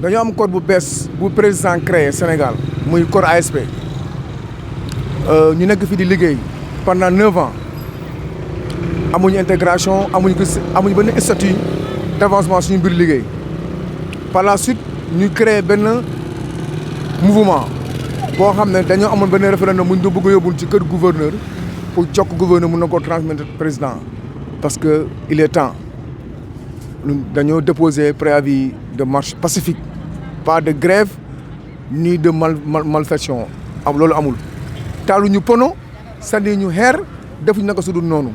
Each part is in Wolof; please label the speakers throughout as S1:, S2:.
S1: dañoo am corps bu bees bu président créé Sénégal muy corps ASP ñu nekk fi di liggéey pendant 9 ans amuñu intégration amuñu benn statut d'avancement suñu biir liggéey par la suite ñu créé benn mouvement boo xam ne dañoo amoon benn référendum bu ñu bëgg a yóbbul ci kër gouverneur pour jokk gouverneur mun na koo transmettre président parce que il est temps dañoo déposer préavis de marche pacifique pas de grève ni de malfaçon loolu amul taaluñu pono sànni ñu xeer defuñu naka su dul noonu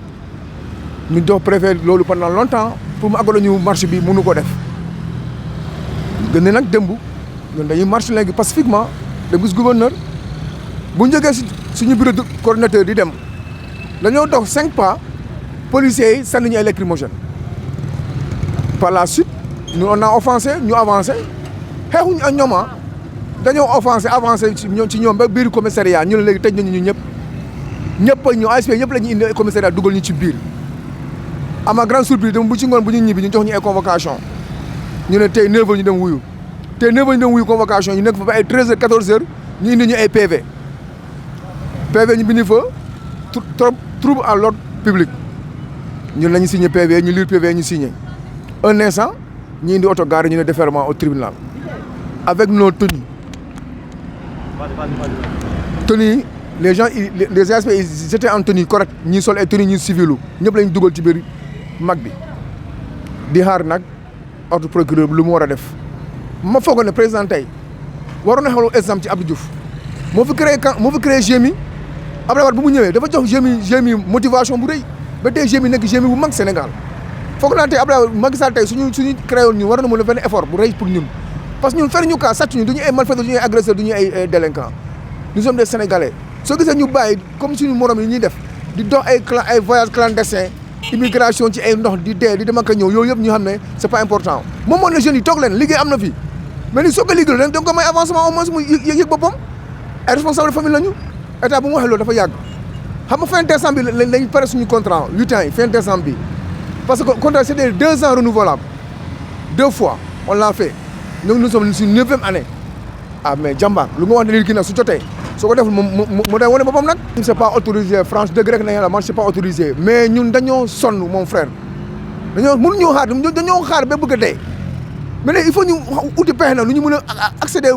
S1: ñu jox préfet loolu pendant longtemps pour mu àggale ñu marche bi mënu ko def gën nag démb ñun dañuy marche léegi pacifiquement dem gis gouverneur bu ñu jógee suñu bureau de coordinateur di dem dañoo dox 5 pas policiers yi sànni ñu ay lacrymogène par la suite nous on a offensé ñu avancé xeexuñu ak ñoom dañoo offensé avancé ci ñoom ba biir commissariat ñu ne léegi tëj nañu ñu ñëpp ñu ASP ñëpp la ñu indi commissariat dugal ñu ci biir à ma grande surprise dem bu ci ngoon bu ñu ñibbi ñu jox ñu ay convocation ñu ne tey 9h ñu dem wuyu tey 9h ñu dem wuyu convocation ñu nekk fa ba ay 13h 14h ñu indi ñu ay PV ñu bind fa trouble à l'ordre public ñun la ñu signé PV ñu lire PV ñu signé un instant ñu indi oto garé ñu ne déferment au tribunal avec nos tenues. Tenues les gens les ASP ils étaient en tenue correcte ñi sol ay tenues ñu civilu ñëpp lañ dugal ci biir mag bi di xaar nag ordre procureur lu mu war a def ma foog ne président tey waroon na xewlu exemple ci Abdou Diouf moo fi créé GMI Abdoulaye Wade bu mu ñëwee dafa jox GMI motivation bu rëy ba tey GMI nekk GMI bu mag Sénégal foog naa tey Abdoulaye Macky Sall tey suñu créé woon ñu war na mën a benn effort bu rëy pour ñun parce que ñun fer ñu kaa sàcc ñu du ñu ay malfaiteurs du ñu ay agresseurs du ñu ay délinquants nous sommes des Sénégalais soo gisee ñu bàyyi comme suñu morom yi ñuy def di dox ay voyage clandestin immigration ci ay ndox di dee di dem ak a ñëw yooyu yëpp ñu xam ne c'est pas important moom moo ne jeunes yi toog leen liggéey am na fi mais ni soo ko liggéey leen da nga ko may avancement au moins mu yëg boppam ay responsable de famille la ñu état bu mu waxee loolu dafa yàgg xam nga fin décembre bi lañ pare suñu contrat 8 ans yi fin décembre bi parce que contrat c'est des 2 ans renouvelables 2 fois on l'a fait donc nous sommes sur 9e année mais jàmbaar lu nga wax ne lii kii nag su jotee soo ko deful mu day wane boppam nag. c'est pas autorisé France dëgg rek nañ la man c'est pas autorisé mais ñun dañoo sonn mon frère mënuñoo xaar dañoo xaar ba bëgg a dee mais léegi il faut ñu uti pexe nag lu ñu mën a accéder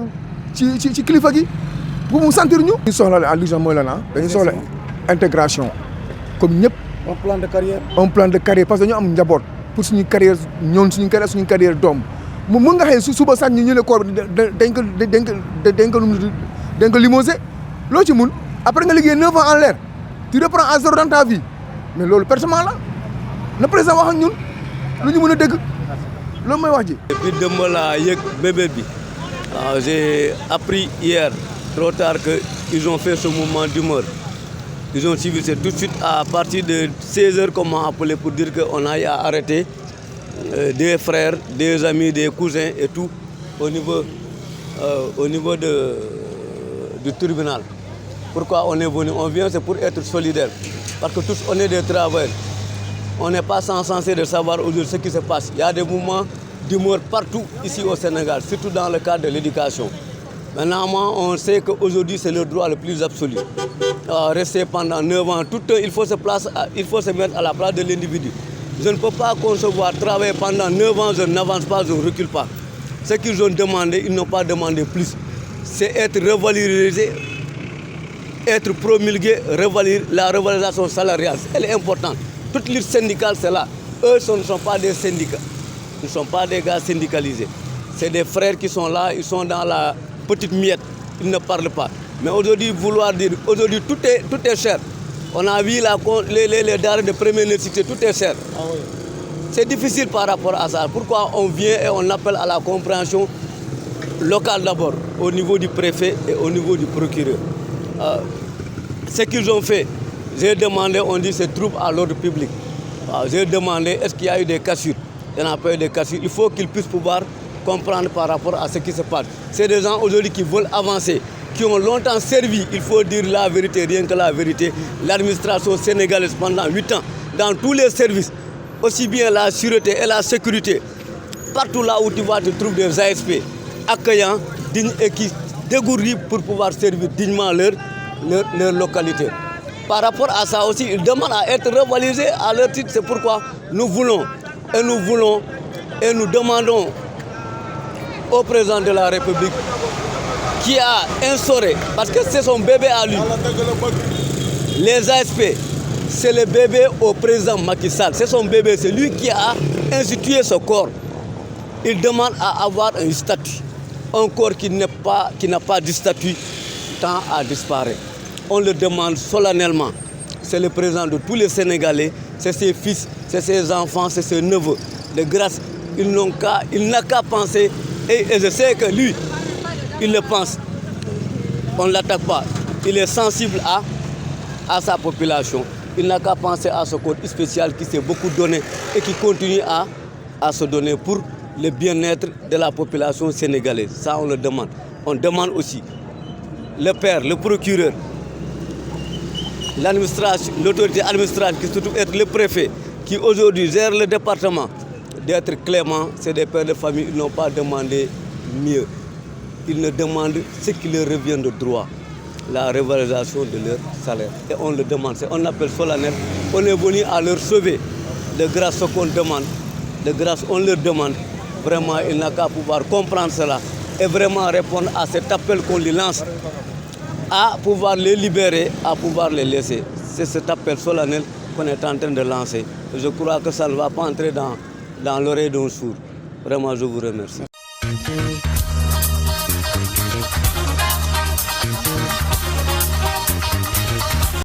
S1: ci kilifa gi pour mu sentir ñu. ñu soxla la l'urgence mooy lan dañuy soxla intégration comme ñëpp.
S2: un plan de carrière.
S1: parce que dañoo am njaboot pour suñu carrière ñoom suñu carrière doom mu mën nga xëy suba sax ñu ne koor dañ ko limogé loo ci mun après nga liggéey 9 ans en l'air tu reprends à zéro dans ta vie mais loolu pertement la na président wax ak ñun lu ñu mën a dégg loolu mooy wax ji.
S3: depuis démb laa yëg bébé bi j'ai appris hier trop tard que ils ont fait ce mouvement d'humeur ils ont suivi tout de suite à partir de 16h qu'on m'a appelé pour dire que on a arrêté des frères des amis des cousins et tout au niveau du tribunal. Pourquoi on est venu? On vient, c'est pour être solidaire. Parce que tous, on est des travailleurs. On n'est pas censé de savoir aujourd'hui ce qui se passe. Il y a des mouvements d'humeur partout ici au Sénégal, surtout dans le cadre de l'éducation. Maintenant, on sait qu'aujourd'hui, c'est le droit le plus absolu. Rester pendant 9 ans, il faut se mettre à la place de l'individu. Je ne peux pas concevoir travailler pendant 9 ans, je n'avance pas, je ne recule pas. Ce qu'ils ont demandé, ils n'ont pas demandé plus. C'est être revalorisé, être promulgué, la revalorisation salariale. Elle est importante. Toute lutte syndicale, c'est là. Eux, ce ne sont pas des syndicats. Ils ne sont pas des gars syndicalisés. C'est des frères qui sont là, ils sont dans la petite miette. Ils ne parlent pas. Mais aujourd'hui, aujourd'hui, tout est cher. On a vu les denrées de première nécessité, tout est cher. Ah oui. C'est difficile par rapport à ça. Pourquoi on vient et on appelle à la compréhension locale d'abord, au niveau du préfet et au niveau du procureur. Ce qu'ils ont fait, j'ai demandé, on dit c'est trouble à l'ordre public. J'ai demandé, est-ce qu'il y a eu des cassures? Il n'y en a pas eu de cassures. Il faut qu'ils puissent pouvoir comprendre par rapport à ce qui se passe. C'est des gens aujourd'hui qui veulent avancer, qui ont longtemps servi, il faut dire la vérité, rien que la vérité, l'administration sénégalaise pendant 8 ans, dans tous les services, aussi bien la sûreté et la sécurité. Partout là où tu vas, tu trouves des ASP. accueillants, dignes et qui dégourdis pour pouvoir servir dignement leur localité. Par rapport à ça aussi, ils demandent à être revalorisés à leur titre. C'est pourquoi nous voulons et nous demandons au président de la République qui a instauré, parce que c'est son bébé à lui, les ASP, c'est le bébé au président Macky Sall. C'est son bébé, c'est lui qui a institué ce corps. Il demande à avoir un statut. Un corps qui n'a pas de statut tend à disparaître. On le demande solennellement. C'est le président de tous les Sénégalais, c'est ses fils, c'est ses enfants, c'est ses neveux. De grâce, il n'a qu'à penser, et je sais que lui, il le pense. On ne l'attaque pas. Il est sensible à sa population. Il n'a qu'à penser à ce code spécial qui s'est beaucoup donné et qui continue à se donner pour le bien-être de la population sénégalaise. Ça, on le demande. On demande aussi le père, le procureur, l'administration, l'autorité administrative qui se trouve être le préfet, qui aujourd'hui gère le département, d'être clément. C'est des pères de famille, ils n'ont pas demandé mieux. Ils ne demandent ce qui leur revient de droit, la revalorisation de leur salaire. Et on le demande, c'est un appel solennel. On est venu à leur sauver. De grâce, ce qu'on demande, de grâce, on leur demande. Vraiment, il n'a qu'à pouvoir comprendre cela et vraiment répondre à cet appel qu'on lui lance, à pouvoir les libérer, à pouvoir les laisser. C'est cet appel solennel qu'on est en train de lancer. Je crois que ça ne va pas entrer dans l'oreille d'un sourd. Vraiment, je vous remercie.